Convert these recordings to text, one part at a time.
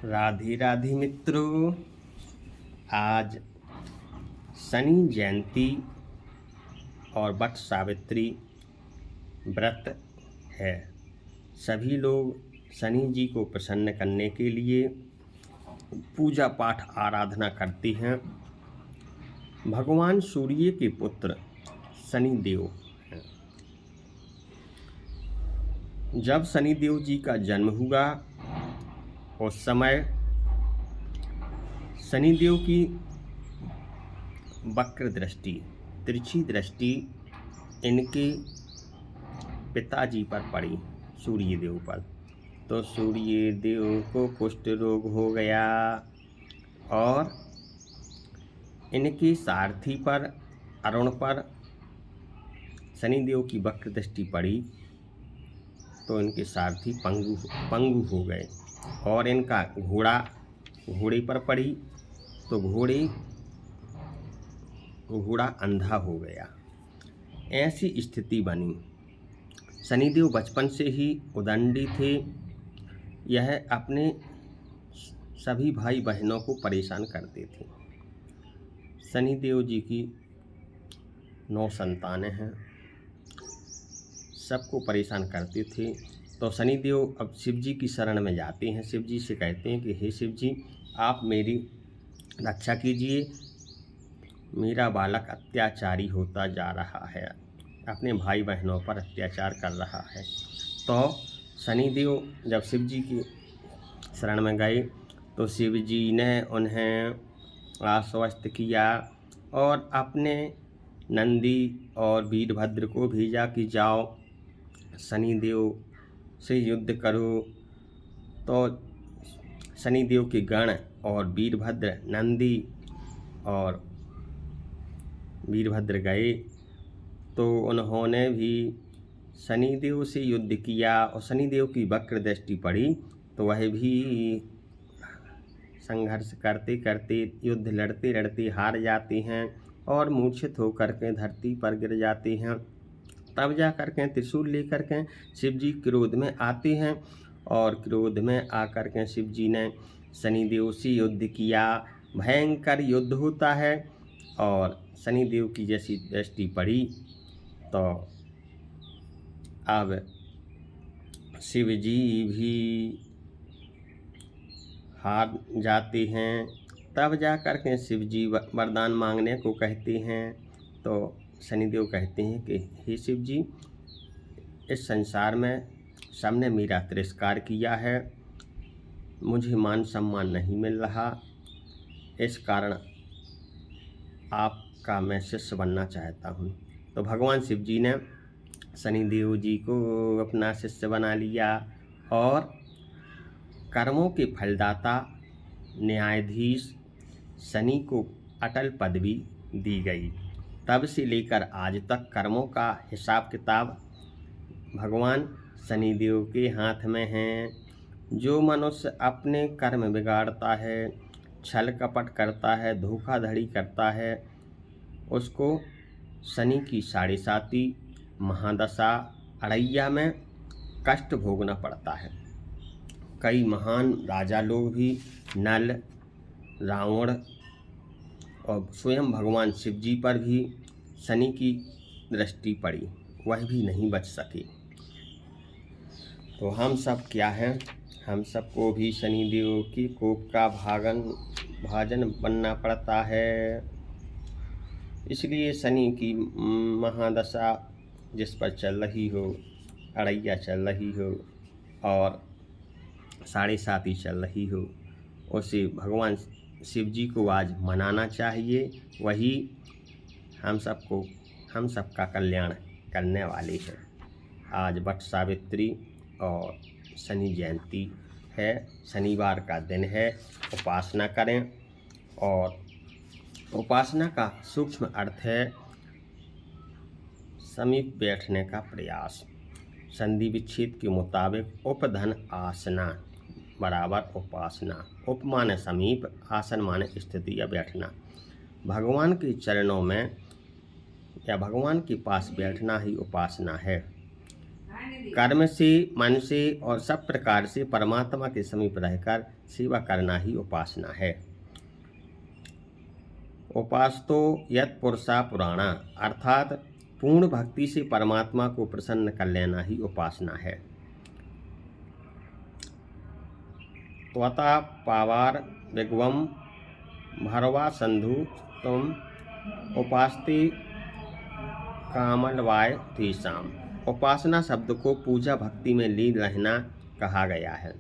राधे राधे मित्रों। आज शनि जयंती और वट सावित्री व्रत है। सभी लोग शनि जी को प्रसन्न करने के लिए पूजा पाठ आराधना करते हैं। भगवान सूर्य के पुत्र शनि देव हैं। जब शनि देव जी का जन्म हुआ उस समय शनिदेव की वक्र दृष्टि, तिरछी दृष्टि इनके पिताजी पर पड़ी, सूर्यदेव पर। तो सूर्यदेव को कुष्ठ रोग हो गया और इनके सारथी पर, अरुण पर शनिदेव की वक्र दृष्टि पड़ी तो इनके सारथी पंगु हो गए और इनका घोड़े पर पड़ी तो घोड़ा अंधा हो गया। ऐसी स्थिति बनी। शनिदेव बचपन से ही उदंडी थे। यह अपने सभी भाई बहनों को परेशान करते थे। शनिदेव जी की 9 संतानें हैं, सबको परेशान करते थे। तो शनिदेव अब शिव जी की शरण में जाते हैं। शिव जी से कहते हैं कि हे शिव जी, आप मेरी रक्षा कीजिए, मेरा बालक अत्याचारी होता जा रहा है, अपने भाई बहनों पर अत्याचार कर रहा है। तो शनिदेव जब शिव जी की शरण में गए तो शिव जी ने उन्हें आश्वस्त किया और अपने नंदी और वीरभद्र को भेजा कि जाओ शनिदेव से युद्ध करो। तो शनिदेव के गण और वीरभद्र, नंदी और वीरभद्र गए तो उन्होंने भी शनिदेव से युद्ध किया और शनिदेव की वक्र दृष्टि पड़ी तो वह भी संघर्ष करते करते, युद्ध लड़ते लड़ते हार जाते हैं और मूर्छित होकर के धरती पर गिर जाते हैं। तब जा कर के त्रिशूल लेकर के शिव जी क्रोध में आते हैं और क्रोध में आकर के शिव जी ने शनिदेव से युद्ध किया। भयंकर युद्ध होता है और शनिदेव की जैसी दृष्टि पड़ी तो अब शिव जी भी हार जाते हैं। तब जा कर के शिव जी वरदान मांगने को कहते हैं तो शनिदेव कहते हैं कि हे शिव जी, इस संसार में सबने मेरा तिरस्कार किया है, मुझे मान सम्मान नहीं मिल रहा, इस कारण आपका मैं शिष्य बनना चाहता हूँ। तो भगवान शिव जी ने शनिदेव जी को अपना शिष्य बना लिया और कर्मों के फलदाता न्यायाधीश शनि को अटल पदवी दी गई। तब से लेकर आज तक कर्मों का हिसाब किताब भगवान शनिदेव के हाथ में है। जो मनुष्य अपने कर्म बिगाड़ता है, छल कपट करता है, धोखाधड़ी करता है, उसको शनि की 7.5 महादशा अड़ैया में कष्ट भोगना पड़ता है। कई महान राजा लोग भी, नल, रावण और स्वयं भगवान शिव जी पर भी शनि की दृष्टि पड़ी, वह भी नहीं बच सके। तो हम सब क्या हैं, हम सबको भी शनिदेव की कोप का भाजन बनना पड़ता है। इसलिए शनि की महादशा जिस पर चल रही हो, अड़ैया चल रही हो और 7.5 चल रही हो, उसे भगवान शिव जी को आज मनाना चाहिए। वही हम सबका कल्याण करने वाले हैं। आज वट सावित्री और शनि जयंती है, शनिवार का दिन है। उपासना करें और उपासना का सूक्ष्म अर्थ है समीप बैठने का प्रयास। संधि विच्छेद के मुताबिक उपधन आसना बराबर उपासना। उप माने समीप, आसन माने स्थिति या बैठना। भगवान के चरणों में या भगवान के पास बैठना ही उपासना है। कर्म से, मन से और सब प्रकार से परमात्मा के समीप रहकर सेवा करना ही उपासना है। उपासतो यत् पुरुषा पुराणा, अर्थात पूर्ण भक्ति से परमात्मा को प्रसन्न कर लेना ही उपासना है। त्वता पावार विग्वम भरवा संधु तुम उपासते कामलवाय तेषाम। उपासना शब्द को पूजा भक्ति में लीन रहना कहा गया है।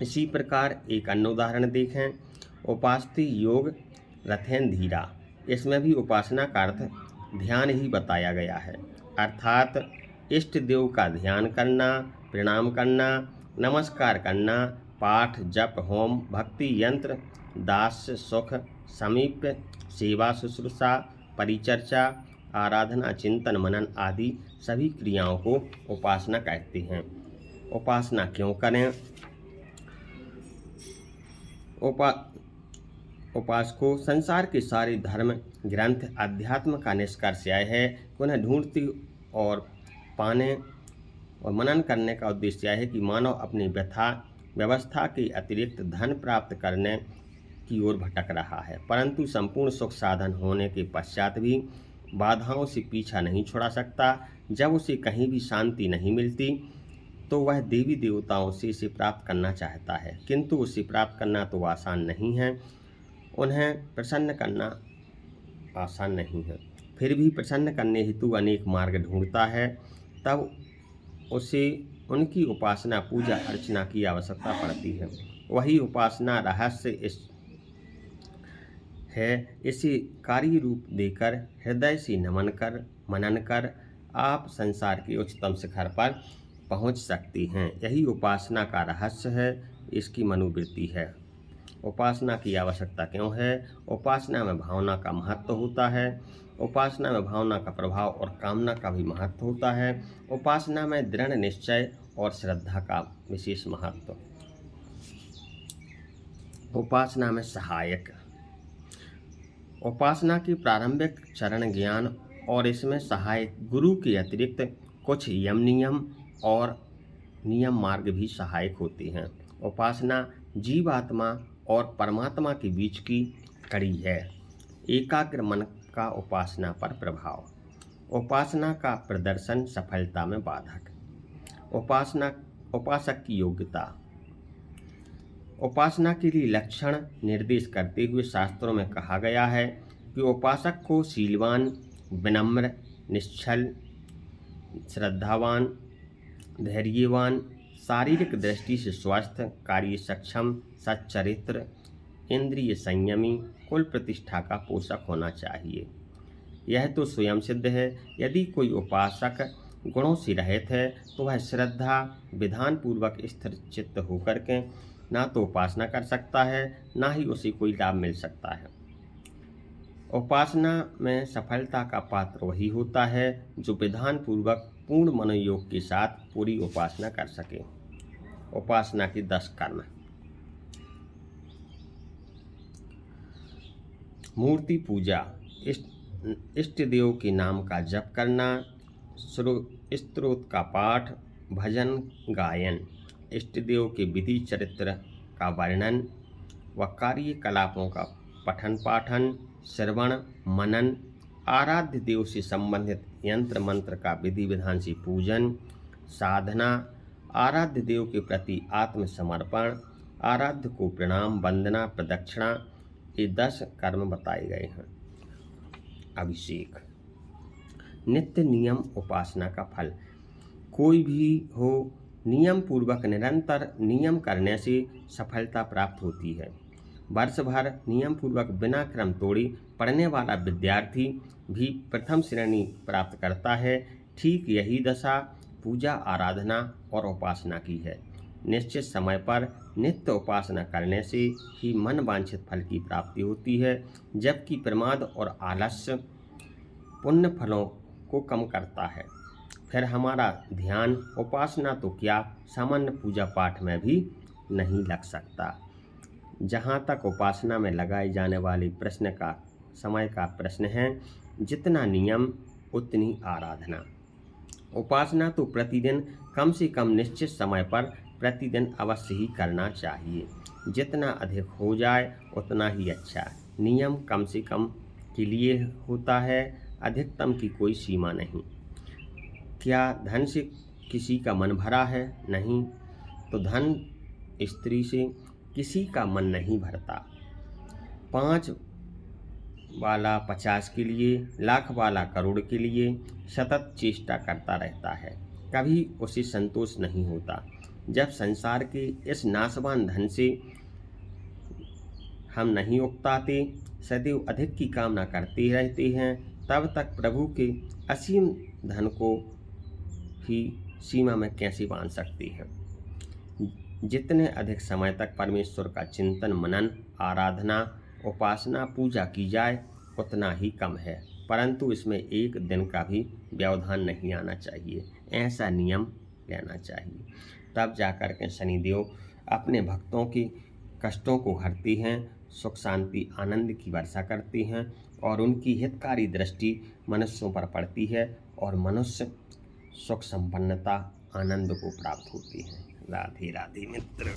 इसी प्रकार एक अन्य उदाहरण देखें, उपासते योग रथेन धीरा। इसमें भी उपासना का अर्थ ध्यान ही बताया गया है, अर्थात इष्ट देव का ध्यान करना, प्रणाम करना, नमस्कार करना, पाठ जप होम भक्ति यंत्र दास सुख समीप सेवा शुश्रूषा परिचर्चा आराधना चिंतन मनन आदि सभी क्रियाओं को उपासना कहते हैं। उपासना क्यों करें? उपासको संसार के सारे धर्म ग्रंथ अध्यात्म का निष्कर्ष यह है कि उन्हें ढूंढते और पाने और मनन करने का उद्देश्य यह है कि मानव अपनी व्यवस्था के अतिरिक्त धन प्राप्त करने की ओर भटक रहा है, परंतु संपूर्ण सुख साधन होने के पश्चात भी बाधाओं से पीछा नहीं छुड़ा सकता। जब उसे कहीं भी शांति नहीं मिलती तो वह देवी देवताओं से इसे प्राप्त करना चाहता है, किंतु उसे प्राप्त करना तो आसान नहीं है, उन्हें प्रसन्न करना आसान नहीं है। फिर भी प्रसन्न करने हेतु अनेक मार्ग ढूंढता है, तब उसे उनकी उपासना पूजा अर्चना की आवश्यकता पड़ती है। वही उपासना रहस्य इसे कार्य रूप देकर हृदय से मनन कर आप संसार के उच्चतम शिखर पर पहुंच सकती हैं। यही उपासना का रहस्य है, इसकी मनोवृत्ति है। उपासना की आवश्यकता क्यों है? उपासना में भावना का महत्व होता है। उपासना में भावना का प्रभाव और कामना का भी महत्व होता है। उपासना में दृढ़ निश्चय और श्रद्धा का विशेष महत्व। उपासना में सहायक। उपासना की प्रारंभिक चरण ज्ञान और इसमें सहायक गुरु के अतिरिक्त कुछ यम नियम और नियम मार्ग भी सहायक होते हैं। उपासना जीवात्मा और परमात्मा के बीच की कड़ी है। एकाग्र मन का उपासना पर प्रभाव। उपासना का प्रदर्शन सफलता में बाधक। उपासक की योग्यता। उपासना के लिए लक्षण निर्देश करते हुए शास्त्रों में कहा गया है कि उपासक को शीलवान, विनम्र, निश्चल, श्रद्धावान, धैर्यवान, शारीरिक दृष्टि से स्वस्थ, कार्य सक्षम, सच्चरित्र, इंद्रिय संयमी, कुल प्रतिष्ठा का पोषक होना चाहिए। यह तो स्वयं सिद्ध है। यदि कोई उपासक गुणों से रहित है तो वह श्रद्धा विधान पूर्वक स्थिर चित्त होकर के ना तो उपासना कर सकता है, ना ही उसे कोई लाभ मिल सकता है। उपासना में सफलता का पात्र वही होता है जो विधान पूर्वक पूर्ण मनोयोग के साथ पूरी उपासना कर सके। उपासना के 10 कर्म। मूर्ति पूजा, इष्ट देव के नाम का जप करना, स्तोत्र का पाठ, भजन गायन, इष्ट देव के विधि चरित्र का वर्णन व कार्यकलापों का पठन पाठन, श्रवण मनन, आराध्य देव से संबंधित यंत्र मंत्र का विधि विधान से पूजन, साधना, आराध्य देव के प्रति आत्मसमर्पण, आराध्य को प्रणाम वंदना प्रदक्षिणा, ये 10 कर्म बताए गए हैं। अभिषेक। नित्य नियम उपासना का फल। कोई भी हो, नियम पूर्वक निरंतर नियम करने से सफलता प्राप्त होती है। वर्ष भर नियम पूर्वक बिना क्रम तोड़े पढ़ने वाला विद्यार्थी भी प्रथम श्रेणी प्राप्त करता है। ठीक यही दशा पूजा आराधना और उपासना की है। निश्चित समय पर नित्य उपासना करने से ही मन वांछित फल की प्राप्ति होती है, जबकि प्रमाद और आलस्य पुण्य फलों को कम करता है। फिर हमारा ध्यान उपासना तो क्या सामान्य पूजा पाठ में भी नहीं लग सकता। जहाँ तक उपासना में लगाई जाने वाली समय का प्रश्न है, जितना नियम उतनी आराधना। उपासना तो प्रतिदिन कम से कम निश्चित समय पर प्रतिदिन अवश्य ही करना चाहिए। जितना अधिक हो जाए उतना ही अच्छा। नियम कम से कम के लिए होता है, अधिकतम की कोई सीमा नहीं। क्या धन से किसी का मन भरा है? नहीं। तो धन स्त्री से किसी का मन नहीं भरता। 5 वाला 50 के लिए, लाख वाला करोड़ के लिए सतत चेष्टा करता रहता है, कभी उसे संतोष नहीं होता। जब संसार के इस नाशवान धन से हम नहीं उकताते, सदैव अधिक की कामना करते रहते हैं, तब तक प्रभु के असीम धन को ही सीमा में कैसे बांध सकते हैं। जितने अधिक समय तक परमेश्वर का चिंतन, मनन, आराधना, उपासना, पूजा की जाए उतना ही कम है, परंतु इसमें एक दिन का भी व्यवधान नहीं आना चाहिए। ऐसा नियम लेना चाहिए, तब जाकर के शनिदेव अपने भक्तों के कष्टों को हरते हैं, सुख शांति आनंद की वर्षा करते हैं और उनकी हितकारी दृष्टि मनुष्यों पर पड़ती है और मनुष्य सुख संपन्नता आनंद को प्राप्त होती है। राधे राधे मित्र।